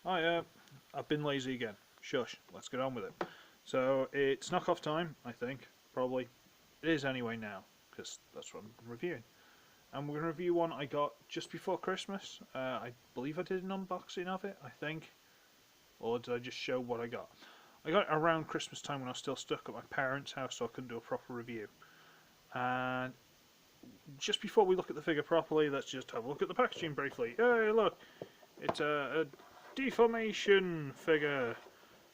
I've been lazy again. Shush, let's get on with it. So, it's knockoff time, I think. Probably. It is anyway now, because that's what I'm reviewing. And we're going to review one I got just before Christmas. I believe I did an unboxing of it, I think. Or did I just show what I got? I got it around Christmas time when I was still stuck at my parents' house, so I couldn't do a proper review. And just before we look at the figure properly, let's just have a look at the packaging briefly. Hey, look! It's a Deformation figure.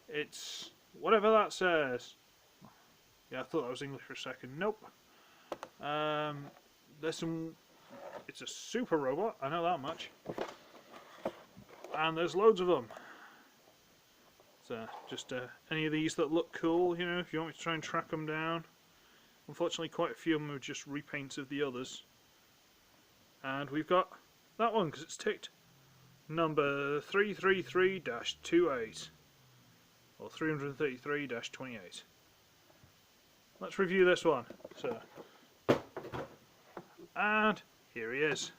It's whatever that says. Yeah, I thought that was English for a second. Nope. There's some. It's a super robot. I know that much. And there's loads of them. So just any of these that look cool, you know, if you want me to try and track them down. Unfortunately, quite a few of them are just repaints of the others. And we've got that one because it's ticked number 333-28 or 333-28. Let's review this one. So, and here he is.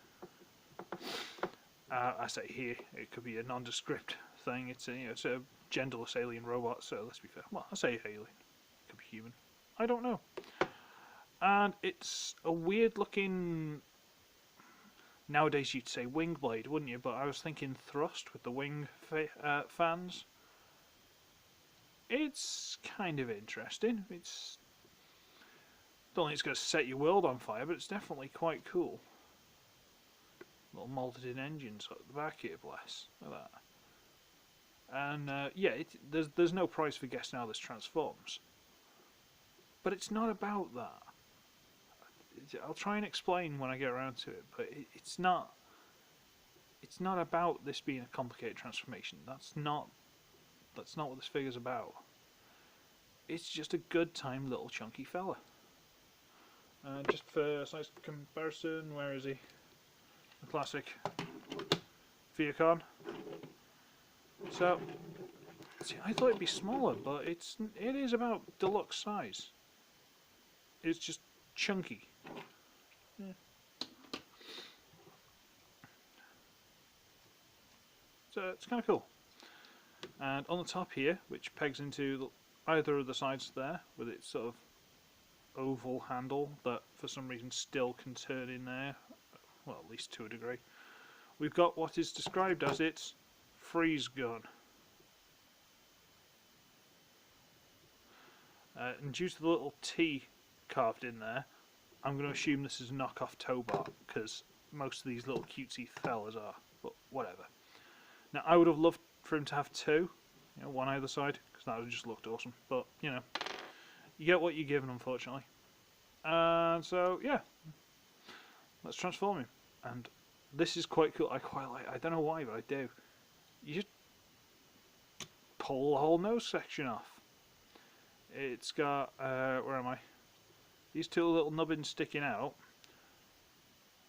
I say here, it could be a nondescript thing. It's a genderless alien robot. So let's be fair. Well, I say alien. It could be human. I don't know. And it's a weird looking. Nowadays you'd say wing blade, wouldn't you? But I was thinking thrust with the wing fans. It's kind of interesting. It's don't think it's going to set your world on fire, but it's definitely quite cool. Little molded in engines at the back here, bless. Look at that. And yeah, there's no price for guessing how this transforms. But it's not about that. I'll try and explain when I get around to it, but it's not. It's not about this being a complicated transformation. That's not what this figure's about. It's just a good time little chunky fella. Just for size comparison, where is he? The classic Viacon. So, see, I thought it'd be smaller, but it is about deluxe size. It's just chunky. Yeah. So it's kind of cool. And on the top here, which pegs into either of the sides there, with its sort of oval handle that for some reason still can turn in there, well, at least to a degree, we've got what is described as its freeze gun. And due to the little T carved in there, I'm going to assume this is a knockoff Tobot, because most of these little cutesy fellas are, but whatever. Now, I would have loved for him to have two, you know, one either side, because that would have just looked awesome, but, you know, you get what you're given, unfortunately. And so, yeah, let's transform him. And this is quite cool. I quite like. I don't know why, but I do. You just pull the whole nose section off. It's got where am I? These two little nubbins sticking out.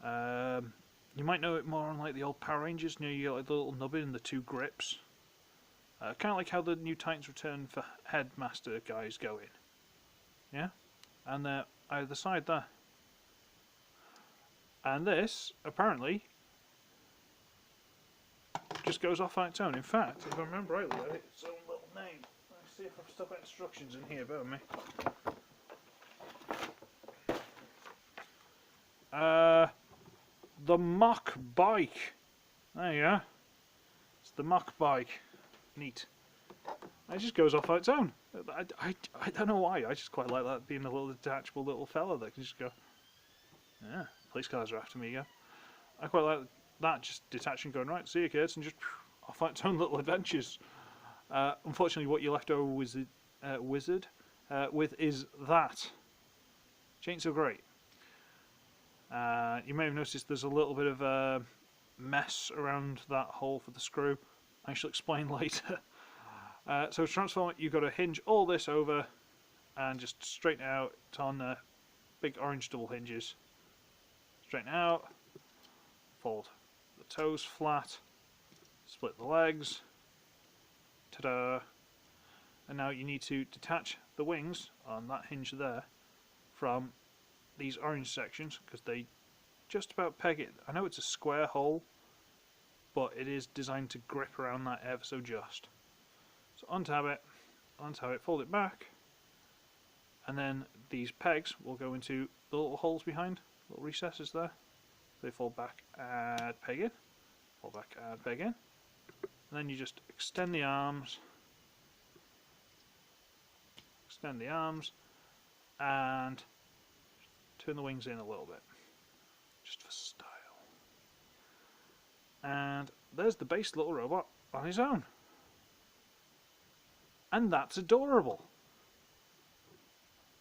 You might know it more on like the old Power Rangers. You know, you get like the little nubbin and the two grips. Kind of like how the new Titans Return for Headmaster guys go in. Yeah, and they're either side there. And this apparently just goes off on its own. In fact, if I remember rightly, its own little name. Let's see if I've still got instructions in here. Bear with me. The mock bike. There you go. It's the mock bike. Neat. It just goes off on its own. I don't know why. I just quite like that being a little detachable little fella that can just go. Yeah, police cars are after me again. I quite like that, just detaching, going right. See you kids, and just off on its own little adventures. Unfortunately, what you're left over with is that. Which ain't so great. You may have noticed there's a little bit of a mess around that hole for the screw. I shall explain later. So to transform it, you've got to hinge all this over and just straighten it out. It's on big orange double hinges. Straighten it out, fold the toes flat, split the legs, ta-da! And now you need to detach the wings on that hinge there from these orange sections, because they just about peg it. I know it's a square hole, but it is designed to grip around that ever so just. So untab it, fold it back, and then these pegs will go into the little holes behind, little recesses there. They fold back, add peg in, fold back, add peg in, and then you just extend the arms, and turn the wings in a little bit, just for style. And there's the base little robot on his own. And that's adorable.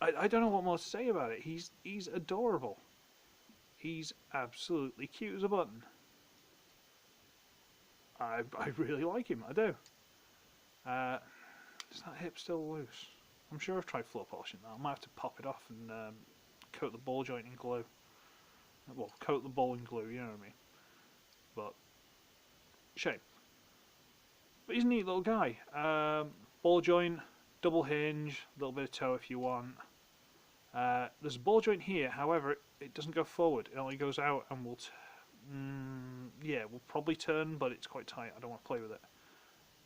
I don't know what more to say about it. He's adorable. He's absolutely cute as a button. I really like him, I do. Is that hip still loose? I'm sure I've tried floor polishing that. I might have to pop it off and coat the ball joint in glue. Well, coat the ball in glue, you know what I mean. But, shame. But he's a neat little guy. Ball joint, double hinge, a little bit of toe if you want. There's a ball joint here, however, it doesn't go forward. It only goes out and will probably turn, but it's quite tight. I don't want to play with it.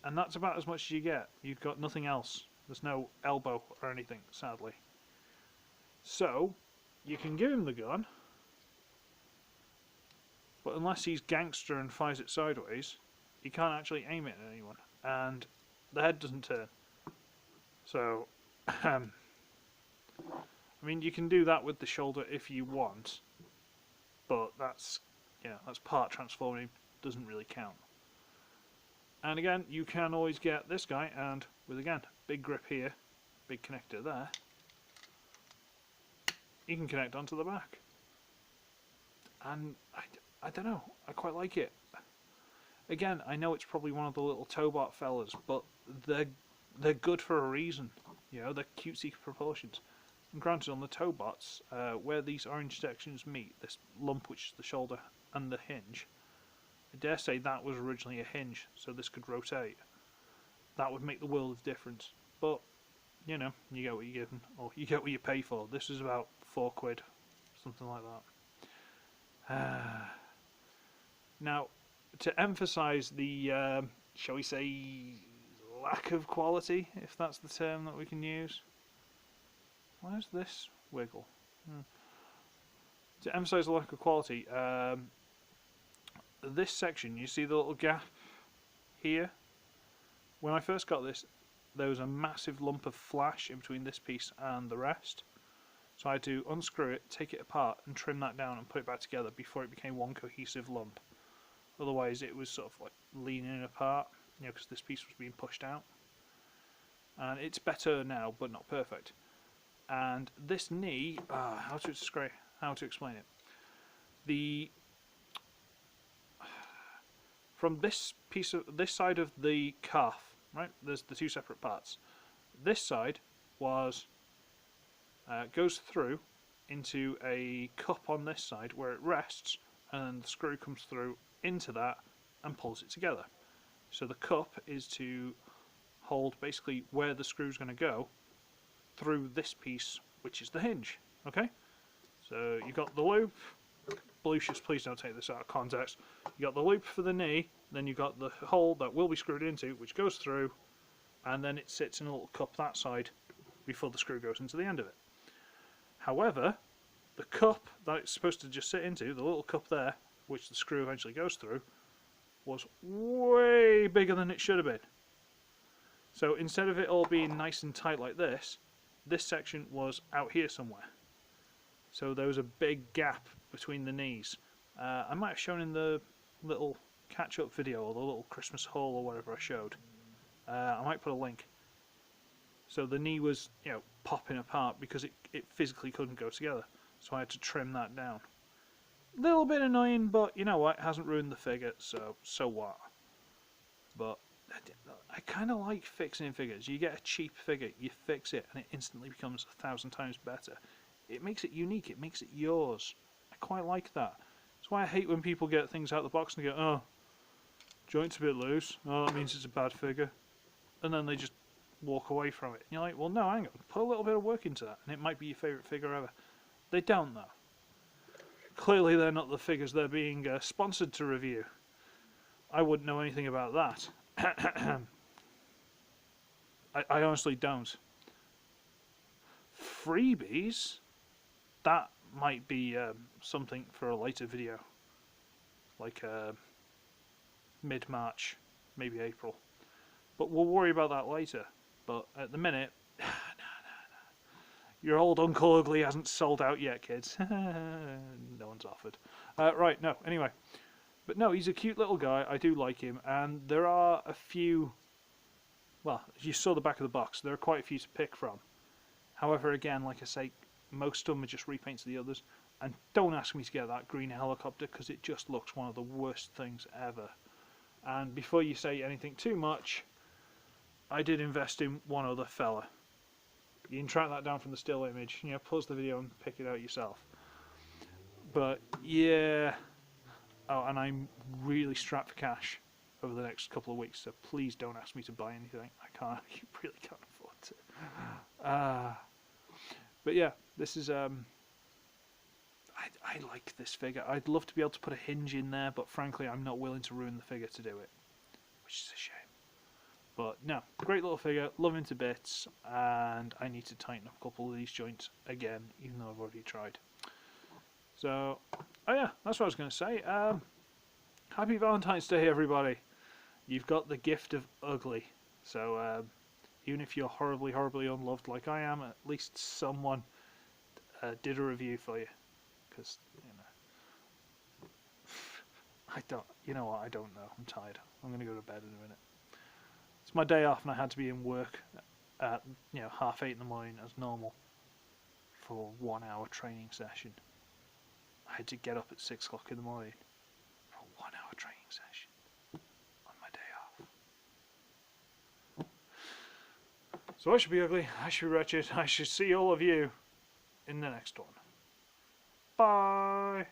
And that's about as much as you get. You've got nothing else. There's no elbow or anything, sadly. So, you can give him the gun, but unless he's gangster and fires it sideways, you can't actually aim it at anyone. And the head doesn't turn. So, I mean, you can do that with the shoulder if you want, but that's part transforming, doesn't really count. And again, you can always get this guy, and with again, big grip here, big connector there, you can connect onto the back. And I don't know, I quite like it. Again, I know it's probably one of the little Tobot fellas, but they're good for a reason. You know, they're cutesy proportions. And granted, on the Tobots, where these orange sections meet, this lump which is the shoulder and the hinge, I dare say that was originally a hinge, so this could rotate. That would make the world of difference. But, you know, you get what you're given, or you get what you pay for. This is about £4, something like that. Now, to emphasise the, shall we say, lack of quality, if that's the term that we can use. Where's this wiggle? To emphasise the lack of quality, this section, you see the little gap here? When I first got this, there was a massive lump of flash in between this piece and the rest. So I had to unscrew it, take it apart and trim that down and put it back together before it became one cohesive lump. Otherwise it was sort of like leaning apart, you know, because this piece was being pushed out. And it's better now, but not perfect. And this knee, how to explain it? From this side of the calf, right? There's the two separate parts. This side goes through into a cup on this side where it rests, and the screw comes through into that and pulls it together. So the cup is to hold basically where the screw is going to go through this piece, which is the hinge. Okay, so you got the loop. Lucius, please don't take this out of context. You got the loop for the knee, then you got the hole that will be screwed into, which goes through, and then it sits in a little cup that side before the screw goes into the end of it. However, the cup that it's supposed to just sit into, the little cup there, which the screw eventually goes through, was way bigger than it should have been. So instead of it all being nice and tight like this section was out here somewhere. So there was a big gap between the knees. I might have shown in the little catch-up video or the little Christmas haul or whatever I showed. I might put a link. So the knee was, you know, popping apart because it physically couldn't go together. So I had to trim that down. A little bit annoying, but you know what? It hasn't ruined the figure, so what? But I kind of like fixing figures. You get a cheap figure, you fix it, and it instantly becomes 1,000 times better. It makes it unique, it makes it yours. I quite like that. That's why I hate when people get things out of the box and go, oh, joint's a bit loose, oh, that means it's a bad figure. And then they just walk away from it. And you're like, well, no, hang on, put a little bit of work into that, and it might be your favourite figure ever. They don't, though. Clearly they're not the figures they're being sponsored to review. I wouldn't know anything about that. I honestly don't. Freebies? That might be something for a later video. Like mid-March, maybe April. But we'll worry about that later. But at the minute, no. Your old Uncle Ugly hasn't sold out yet, kids. No one's offered. Right, no, anyway. But no, he's a cute little guy. I do like him. And there are a few... Well, you saw the back of the box. There are quite a few to pick from. However, again, like I say, most of them are just repaints of the others. And don't ask me to get that green helicopter, because it just looks one of the worst things ever. And before you say anything too much, I did invest in one other fella. You can track that down from the still image. You know, pause the video and pick it out yourself. But yeah. Oh, and I'm really strapped for cash over the next couple of weeks, so please don't ask me to buy anything. I can't. I really can't afford to. But yeah, this is I like this figure. I'd love to be able to put a hinge in there, but frankly, I'm not willing to ruin the figure to do it, which is a shame. But no, great little figure, love him to bits, and I need to tighten up a couple of these joints again, even though I've already tried. So, oh yeah, that's what I was going to say. Happy Valentine's Day, everybody. You've got the gift of ugly. So, even if you're horribly, horribly unloved like I am, at least someone did a review for you. Because, you know, you know what, I don't know. I'm tired. I'm going to go to bed in a minute. It's my day off and I had to be in work at, 8:30 in the morning as normal for a 1 hour training session. I had to get up at 6 o'clock in the morning for a 1 hour training session on my day off. So I should be ugly, I should be wretched, I should see all of you in the next one. Bye!